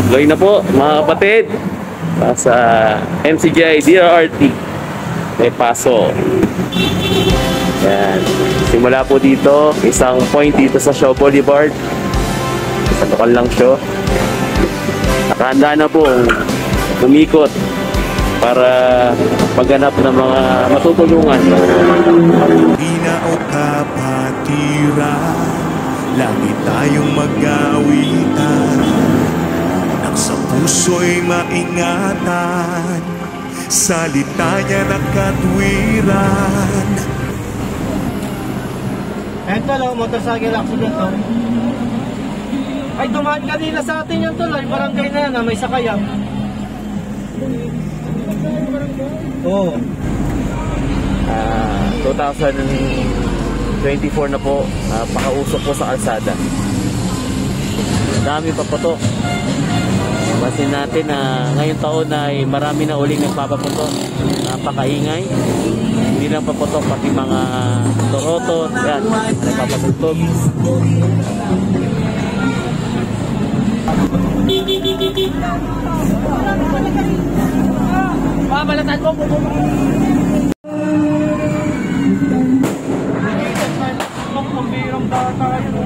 Going na po mga kapatid sa MCGI DRRT may paso. Yan. Simula po dito, isang point dito sa Shaw Boulevard. Sa lokal lang show. Nakahanda na po umikot para maghanap ng mga matutulungan. Ina o kapatira, lagi tayong mag-awitan, nang sa puso'y maingatan, salita niya ng katwiran. Eto lang, motorcycle accident to. Ay, dumaan kanina sa atin yung tuloy, barangay na yan, may sakayan. Oo. 2024 na po, pakausok po sa kalsada. Dami pa po to. Masin natin na ngayong taon ay marami na uling nagpapaputok. Napakaingay. Hindi lang paputok, pati mga torotot. Yan, nagpapatugtog. Balatan mo po. Pambirang bata kayo.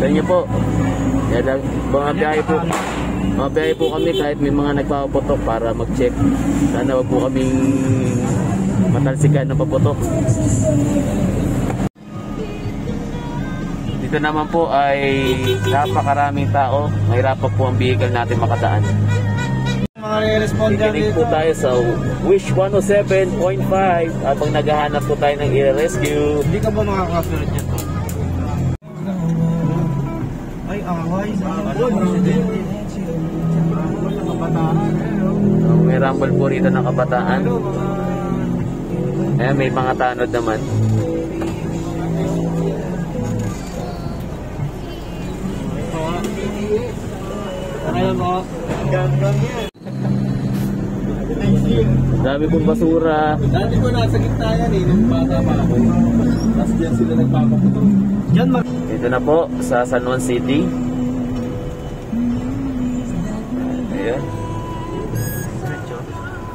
Tignan niyo po. Mga biyahe po kami kahit may mga nagpapaputok para mag-check. Sana wag po kaming matalsikan ng paputok. Dito naman po ay napakaraming tao. Mahirapan po ang vehicle natin makadaan. Mga re-responder dito po tayo sa Wish 107.5 habang naghahanap po tayo ng i-rescue. Hindi ka ba makakasunod niya to? Ay, away. May rumble po rito ng kabataan. Ayan, may mga tanod naman. Ayan mo, gandang yan. Dami pong basura. Dati ko nasa gitna yan nung bata pa ako. Tapos dyan sila nagpapaputok. Dito na po sa San Juan City. Ayan.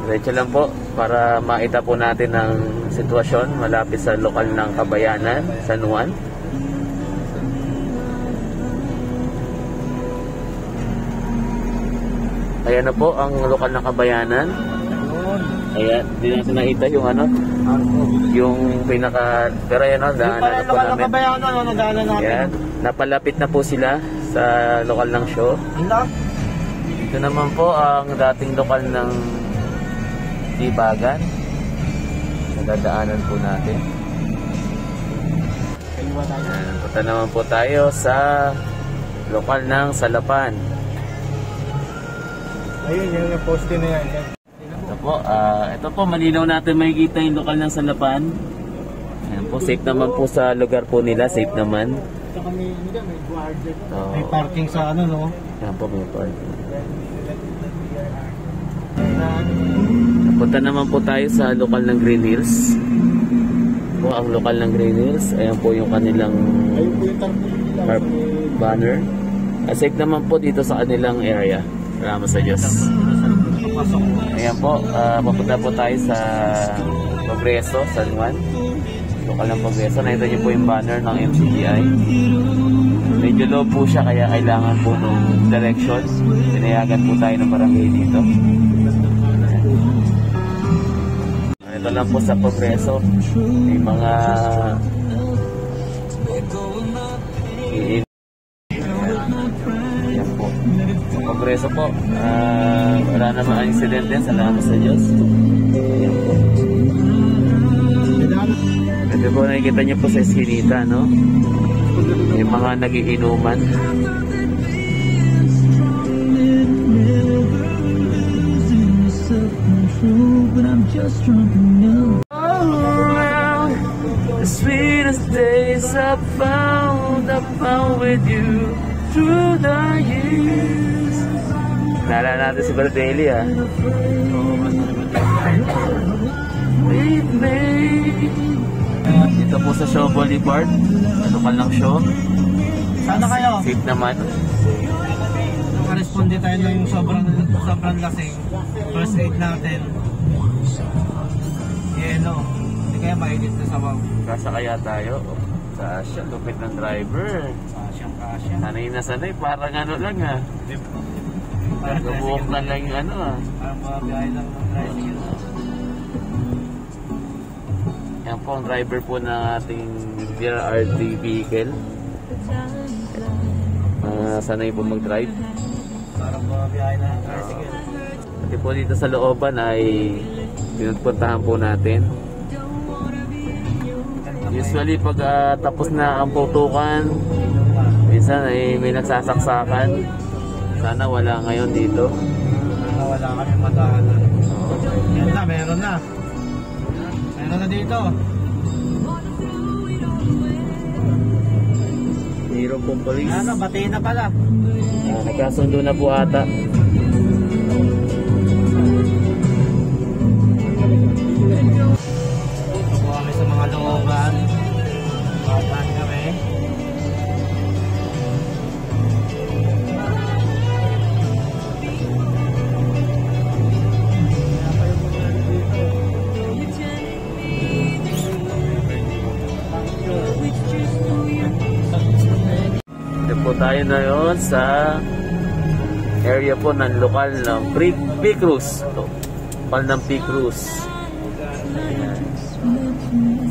Diretso lang po para makita po natin ang sitwasyon malapit sa lokal ng Kabayanan, San Juan. Ayan na po ang lokal ng Kabayanan. Ayan, hindi natin nakita yung yung pinaka, pero ayan o, daanan na po namin. Nadaanan natin. Ayan, napalapit na po sila sa lokal ng show. Dito naman po ang dating lokal ng Dibagan. Nadadaanan po natin. Ayan, punta naman po tayo sa lokal ng Salapan. Ayun, yung poste na yan. Ito po, malinaw natin makikita yung lokal ng Salapan. Ayan po, safe naman po sa lugar po nila, safe naman. Saka may guardia. May parking sa no? Ayan po, may parking. Punta naman po tayo sa lokal ng Green Hills. Po, ang lokal ng Green Hills, ayan po yung kanilang banner. Safe naman po dito sa kanilang area. Salamat sa Diyos. Ayan po, papunta po tayo sa Progreso, San Juan. Lokal ng Progreso. Nakita niyo po yung banner ng MCGI. Medyo low po siya kaya kailangan po ng direction. Pinayagan po tayo ng barangay dito. Ito lang po sa Progreso. May mga ayan po. Sa Progreso po, wala naman incident din. Salamat sa Diyos. Ayan po. Ito po nakikita niyo po sa eskinita, no? May mga nagiinuman. All around the sweetest days I found with you through the years. Naalala natin si Bardelli, ha? Dito po sa Shaw Boulevard, lokal ng show. Sana kayo? Safe naman. Nakaresponde tayo na yung sobrang lasing. First aid natin. Yelo. Hindi kaya mainit na sa wow. Kasa kaya tayo. Sa Asya, lupit ng driver. Kasyang. Sanay na sanay, parang ano lang ha. Gabuhok na lang yung ano ha. Parang mga biyahe lang ng tricycle. Yan po ang driver po ng ating DRT vehicle. Sanay po mag-drive. Parang mga biyahe na ng tricycle. Pati po dito sa looban ay pinupuntahan po natin. Usually pag tapos na ang putukan, minsan ay may nagsasaksakan. Sana wala ngayon dito. Sana wala kami matahanan. Yan na, meron na. Meron na dito. Hero pong police. Ano, batiin na pala. Nagkasundo na po ata. Ito po kami sa mga looban. Looban kami. Ito po tayo na yun sa area po ng lokal ng P-Cruise. Lokal ng P-Cruise.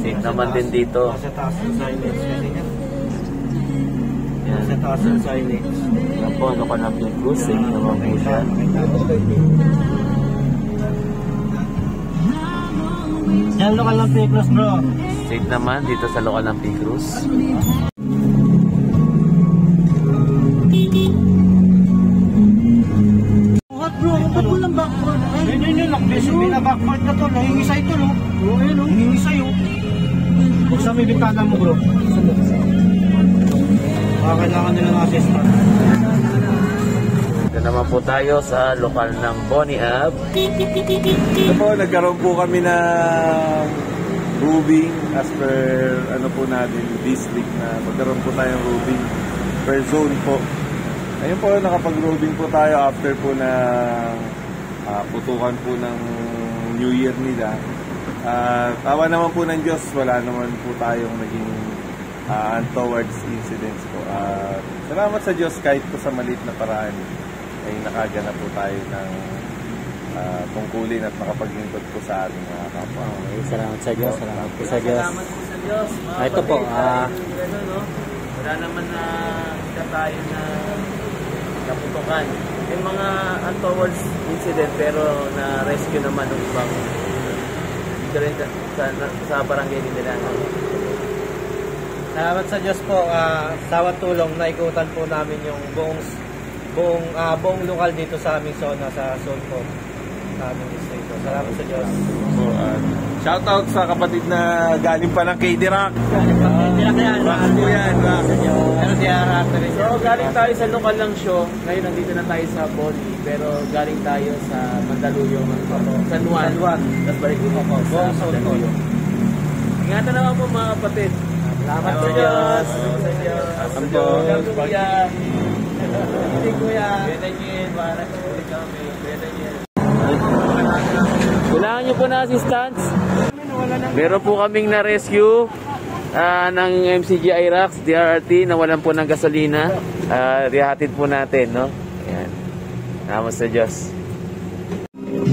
Safe naman din dito. Nasa taas ng signage. Yan. Nasa taas ng signage. Yan po, lokal ng P-Cruise. Safe naman po siya. Yan, lokal ng P-Cruise bro. Safe naman dito sa lokal ng P-Cruise. What bro? Ba't walang backboard? Yun lang. Bina-backboard na to. Nangingisay to no? Oo yun no? Nangingisay oh. Huwag sa may bintana mo bro. Baka kailangan nila ng assistant. Ito naman po tayo sa lokal ng Bonnie Ave. Ito po, nagkaroon po kami ng rubing as per ano po natin, district na magkaroon po tayong rubing per zone po. Ayun po, nakapag-rubing po tayo after po na putukan po ng New Year nila. Tawa naman po ng Diyos, wala naman po tayong naging untowards incidents po. Salamat sa Diyos kahit po sa maliit na paraan ay nakaganap po tayo ng tungkulin at makapaglingkod po sa ating mga kapwa. Salamat sa Diyos. Salamat po sa Diyos. Salamat po sa Diyos. Ito po. Wala naman na kita tayo na naputukan. May mga untowards incident pero na-rescue naman ng ibang dito rin sa barangay nila. Salamat sa Diyos po. Sa tulong na ikutan po namin yung buong lokal dito sa aming zona, sa zone po. Sa aming distrito. Salamat sa Diyos. So, shoutout sa kapatid na galing pa ng KD Rock. Rock po yan, Rock. Pero siya So galing tayo sa lokal ng show. Ngayon nandito na tayo sa Bonnie. Pero galing tayo sa Mandaluyong, San Juan. Tapos balik ko po sa Mandaluyong. Ingatan naman po mga kapatid. Salamat sa Diyos. Salamat sa Diyos. Ang Diyos. Kuya. Hindi kuya. Benangin, para sa ulit kami. Benangin. Kailangan nyo po na assistance. Meron po kaming na-rescue ng MCG Irax, DRT, nawalan po ng gasolina. Rihatid po natin, no? Ayan. Salamat sa Diyos.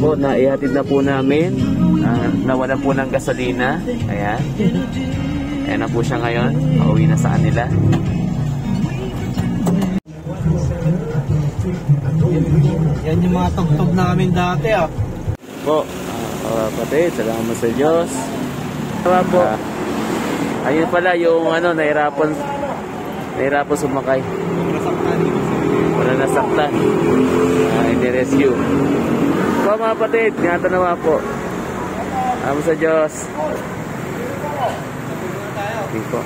Po, naihatid na po namin. Nawalan po ng gasolina. Ayan. Ayan na po siya ngayon. Pauwi na sa kanila. Yan yung mga tugtog namin dati Po, kapatid, salamat sa Diyos. Salamat po. Ayun pala yung nahirapan sumakay. Wala nasaktan. Hindi rescue. Po mga kapatid, ingatan naman po. Salamat sa Diyos. Okay po.